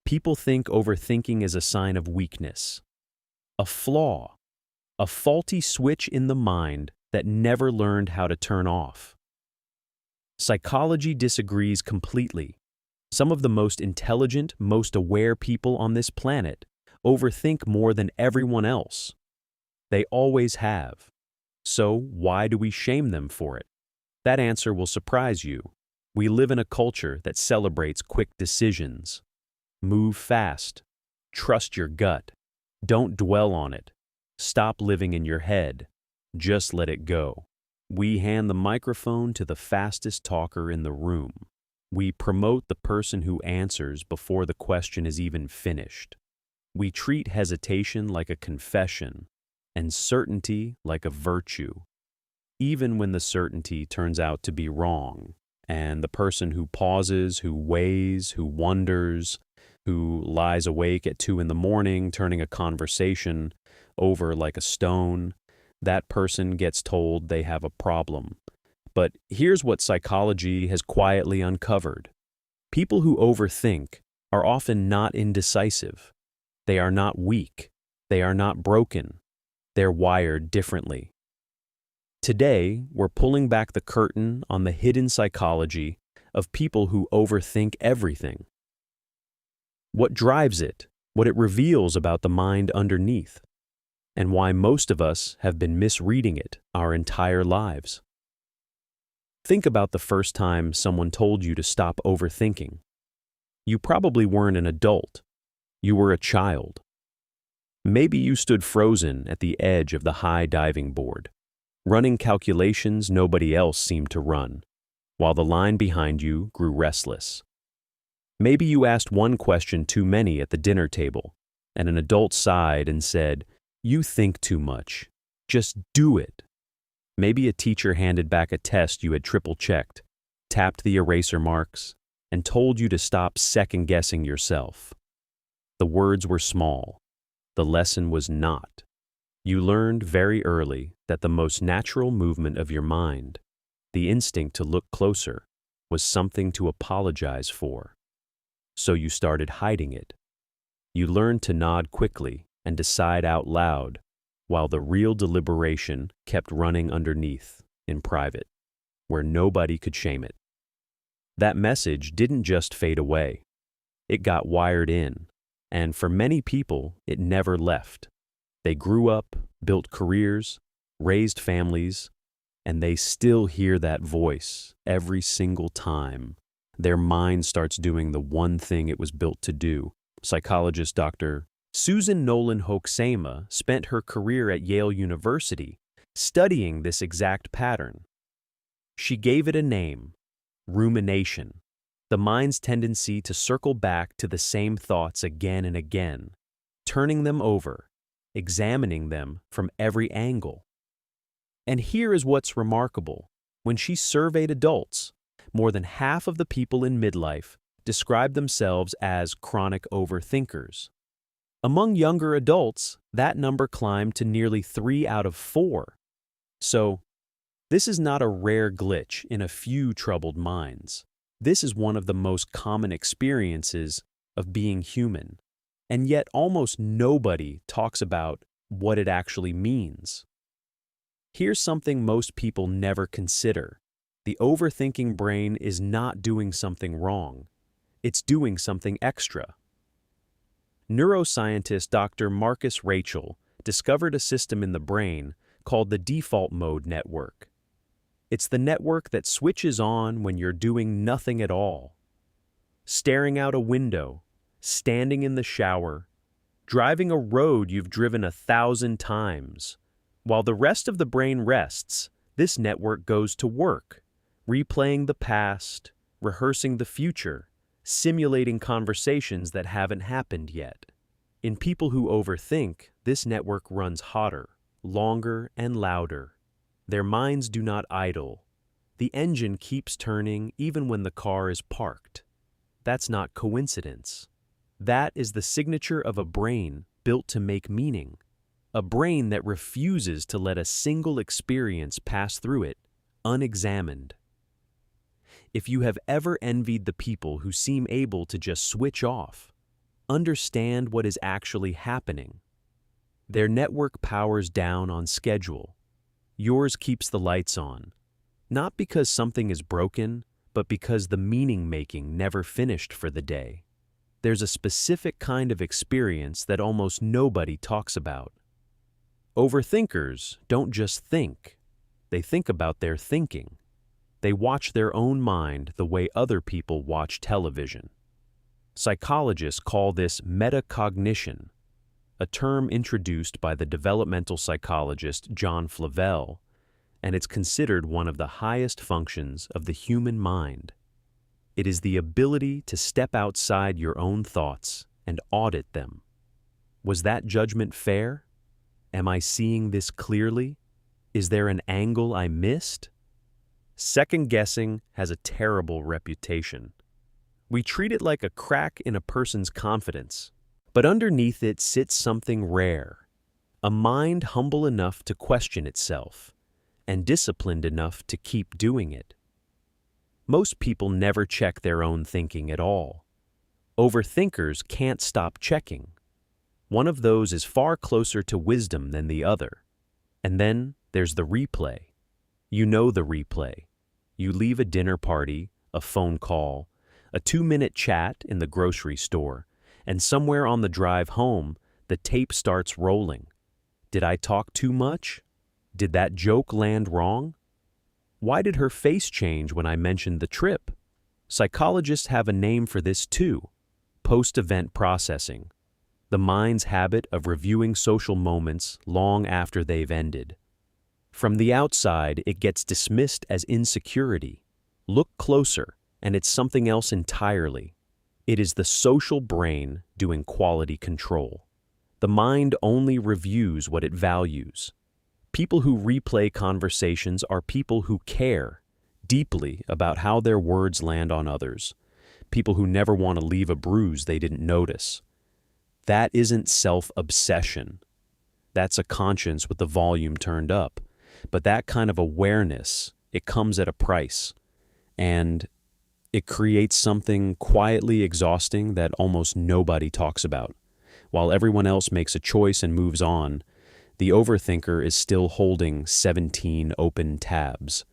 People think overthinking is a sign of weakness, a flaw, a faulty switch in the mind that never learned how to turn off. Psychology disagrees completely. Some of the most intelligent, most aware people on this planet overthink more than everyone else. They always have. So why do we shame them for it? That answer will surprise you. We live in a culture that celebrates quick decisions. Move fast. Trust your gut. Don't dwell on it. Stop living in your head. Just let it go. We hand the microphone to the fastest talker in the room. We promote the person who answers before the question is even finished. We treat hesitation like a confession and certainty like a virtue, even when the certainty turns out to be wrong, and the person who pauses, who weighs, who wonders, who lies awake at 2 a.m, turning a conversation over like a stone, that person gets told they have a problem. But here's what psychology has quietly uncovered. People who overthink are often not indecisive. They are not weak. They are not broken. They're wired differently. Today, we're pulling back the curtain on the hidden psychology of people who overthink everything. What drives it, what it reveals about the mind underneath, and why most of us have been misreading it our entire lives. Think about the first time someone told you to stop overthinking. You probably weren't an adult. You were a child. Maybe you stood frozen at the edge of the high diving board, running calculations nobody else seemed to run, while the line behind you grew restless. Maybe you asked one question too many at the dinner table, and an adult sighed and said, "You think too much. Just do it." Maybe a teacher handed back a test you had triple-checked, tapped the eraser marks, and told you to stop second-guessing yourself. The words were small. The lesson was not. You learned very early that the most natural movement of your mind, the instinct to look closer, was something to apologize for. So you started hiding it. You learned to nod quickly and decide out loud, while the real deliberation kept running underneath, in private, where nobody could shame it. That message didn't just fade away. It got wired in, and for many people, it never left. They grew up, built careers, raised families, and they still hear that voice every single time their mind starts doing the one thing it was built to do. Psychologist Dr. Susan Nolan Hoeksema spent her career at Yale University studying this exact pattern. She gave it a name: rumination, the mind's tendency to circle back to the same thoughts again and again, turning them over, examining them from every angle. And here is what's remarkable. When she surveyed adults, more than half of the people in midlife described themselves as chronic overthinkers. Among younger adults, that number climbed to nearly 3 out of 4. So, this is not a rare glitch in a few troubled minds. This is one of the most common experiences of being human, and yet almost nobody talks about what it actually means. Here's something most people never consider. The overthinking brain is not doing something wrong. It's doing something extra. Neuroscientist Dr. Marcus Rachel discovered a system in the brain called the default mode network. It's the network that switches on when you're doing nothing at all. Staring out a window, standing in the shower, driving a road you've driven 1,000 times. While the rest of the brain rests, this network goes to work, replaying the past, rehearsing the future, simulating conversations that haven't happened yet. In people who overthink, this network runs hotter, longer, and louder. Their minds do not idle. The engine keeps turning even when the car is parked. That's not coincidence. That is the signature of a brain built to make meaning. A brain that refuses to let a single experience pass through it unexamined. If you have ever envied the people who seem able to just switch off, understand what is actually happening. Their network powers down on schedule. Yours keeps the lights on, not because something is broken, but because the meaning-making never finished for the day. There's a specific kind of experience that almost nobody talks about. Overthinkers don't just think. They think about their thinking. They watch their own mind the way other people watch television. Psychologists call this metacognition, a term introduced by the developmental psychologist John Flavel, and it's considered one of the highest functions of the human mind. It is the ability to step outside your own thoughts and audit them. Was that judgment fair? Am I seeing this clearly? Is there an angle I missed? Second guessing has a terrible reputation. We treat it like a crack in a person's confidence, but underneath it sits something rare, a mind humble enough to question itself and disciplined enough to keep doing it. Most people never check their own thinking at all. Overthinkers can't stop checking. One of those is far closer to wisdom than the other. And then there's the replay. You know the replay. You leave a dinner party, a phone call, a 2-minute chat in the grocery store, and somewhere on the drive home, the tape starts rolling. Did I talk too much? Did that joke land wrong? Why did her face change when I mentioned the trip? Psychologists have a name for this too: post-event processing, the mind's habit of reviewing social moments long after they've ended. From the outside, it gets dismissed as insecurity. Look closer, and it's something else entirely. It is the social brain doing quality control. The mind only reviews what it values. People who replay conversations are people who care deeply about how their words land on others. People who never want to leave a bruise they didn't notice. That isn't self-obsession. That's a conscience with the volume turned up. But that kind of awareness, it comes at a price. And it creates something quietly exhausting that almost nobody talks about. While everyone else makes a choice and moves on, the overthinker is still holding 17 open tabs.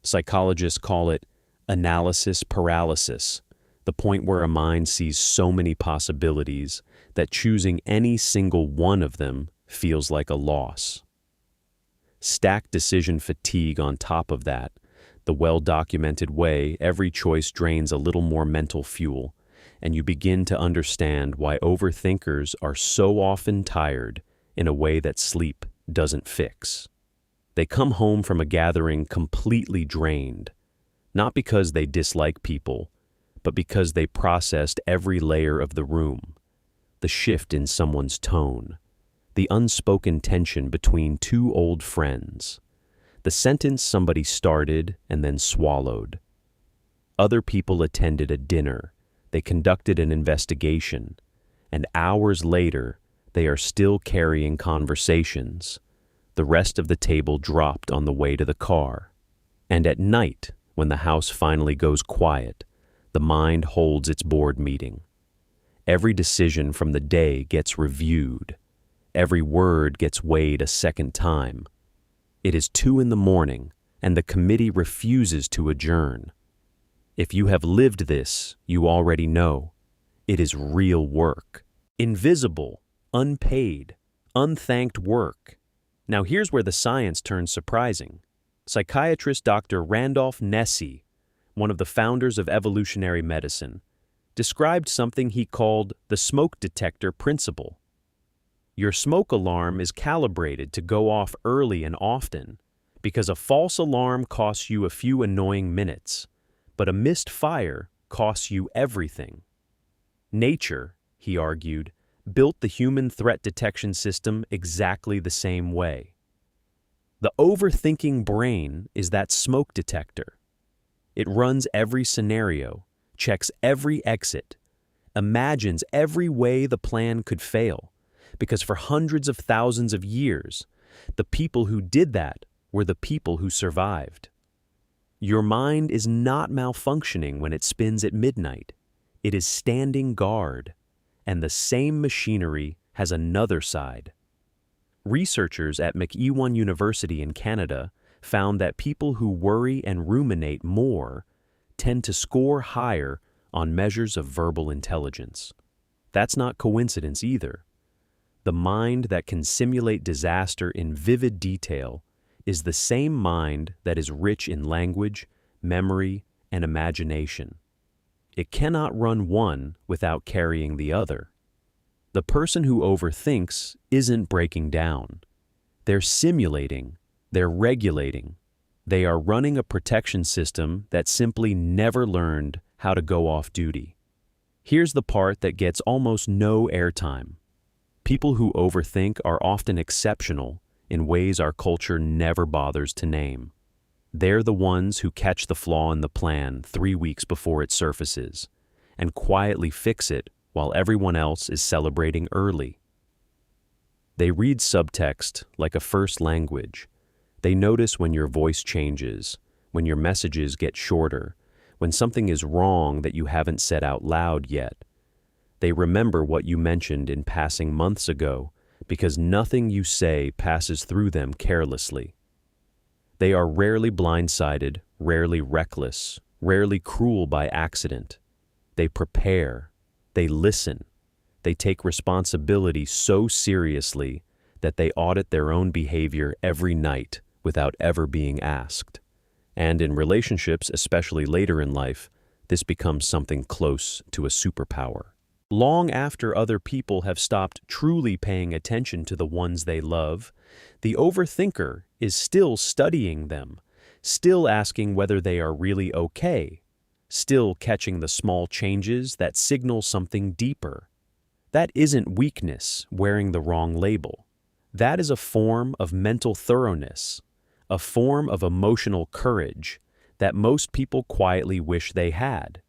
Psychologists call it analysis paralysis, the point where a mind sees so many possibilities that choosing any single one of them feels like a loss. Stack decision fatigue on top of that, the well-documented way every choice drains a little more mental fuel, and you begin to understand why overthinkers are so often tired in a way that sleep doesn't fix. They come home from a gathering completely drained, not because they dislike people, but because they processed every layer of the room, the shift in someone's tone, the unspoken tension between two old friends, the sentence somebody started and then swallowed. Other people attended a dinner, they conducted an investigation, and hours later, they are still carrying conversations. The rest of the table dropped on the way to the car. And at night, when the house finally goes quiet, the mind holds its board meeting. Every decision from the day gets reviewed. Every word gets weighed a second time. It is 2 a.m, and the committee refuses to adjourn. If you have lived this, you already know. It is real work. Invisible, unpaid, unthanked work. Now here's where the science turns surprising. Psychiatrist Dr. Randolph Nesse, one of the founders of evolutionary medicine, described something he called the smoke detector principle. Your smoke alarm is calibrated to go off early and often because a false alarm costs you a few annoying minutes, but a missed fire costs you everything. Nature, he argued, built the human threat detection system exactly the same way. The overthinking brain is that smoke detector. It runs every scenario, checks every exit, imagines every way the plan could fail, because for hundreds of thousands of years, the people who did that were the people who survived. Your mind is not malfunctioning when it spins at midnight. It is standing guard. And the same machinery has another side. Researchers at McEwan University in Canada found that people who worry and ruminate more tend to score higher on measures of verbal intelligence. That's not coincidence either. The mind that can simulate disaster in vivid detail is the same mind that is rich in language, memory, and imagination. It cannot run one without carrying the other. The person who overthinks isn't breaking down. They're simulating, they're regulating. They are running a protection system that simply never learned how to go off duty. Here's the part that gets almost no airtime. People who overthink are often exceptional in ways our culture never bothers to name. They're the ones who catch the flaw in the plan 3 weeks before it surfaces and quietly fix it while everyone else is celebrating early. They read subtext like a first language. They notice when your voice changes, when your messages get shorter, when something is wrong that you haven't said out loud yet. They remember what you mentioned in passing months ago because nothing you say passes through them carelessly. They are rarely blindsided, rarely reckless, rarely cruel by accident. They prepare, they listen, they take responsibility so seriously that they audit their own behavior every night without ever being asked. And in relationships, especially later in life, this becomes something close to a superpower. Long after other people have stopped truly paying attention to the ones they love, the overthinker is still studying them, still asking whether they are really okay, still catching the small changes that signal something deeper. That isn't weakness wearing the wrong label. That is a form of mental thoroughness, a form of emotional courage that most people quietly wish they had.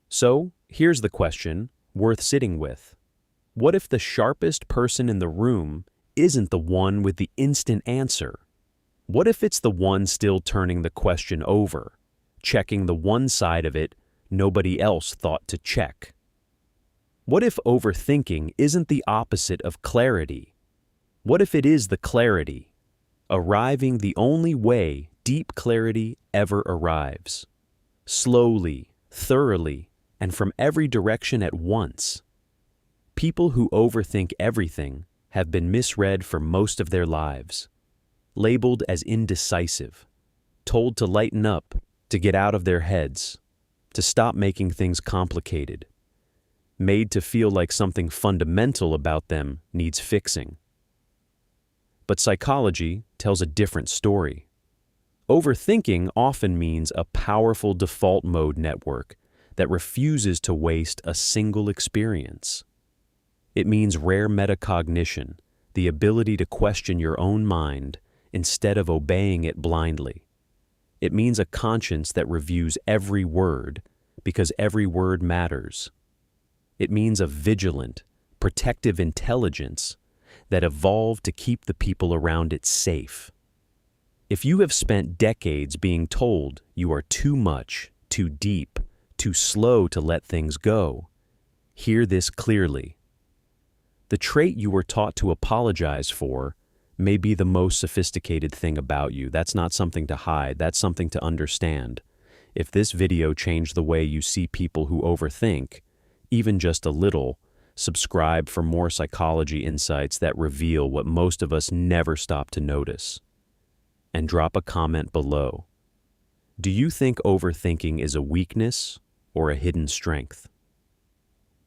So, here's the question worth sitting with. What if the sharpest person in the room isn't the one with the instant answer? What if it's the one still turning the question over, checking the one side of it nobody else thought to check? What if overthinking isn't the opposite of clarity? What if it is the clarity, arriving the only way deep clarity ever arrives? Slowly, thoroughly, and from every direction at once. People who overthink everything have been misread for most of their lives, labeled as indecisive, told to lighten up, to get out of their heads, to stop making things complicated, made to feel like something fundamental about them needs fixing. But psychology tells a different story. Overthinking often means a powerful default mode network that refuses to waste a single experience. It means rare metacognition, the ability to question your own mind instead of obeying it blindly. It means a conscience that reviews every word because every word matters. It means a vigilant, protective intelligence that evolved to keep the people around it safe. If you have spent decades being told you are too much, too deep, too slow to let things go, hear this clearly. The trait you were taught to apologize for may be the most sophisticated thing about you. That's not something to hide. That's something to understand. If this video changed the way you see people who overthink, even just a little, subscribe for more psychology insights that reveal what most of us never stop to notice. And drop a comment below. Do you think overthinking is a weakness or a hidden strength?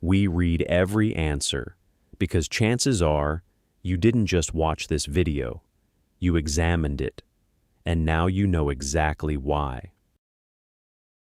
We read every answer because chances are you didn't just watch this video, you examined it, and now you know exactly why.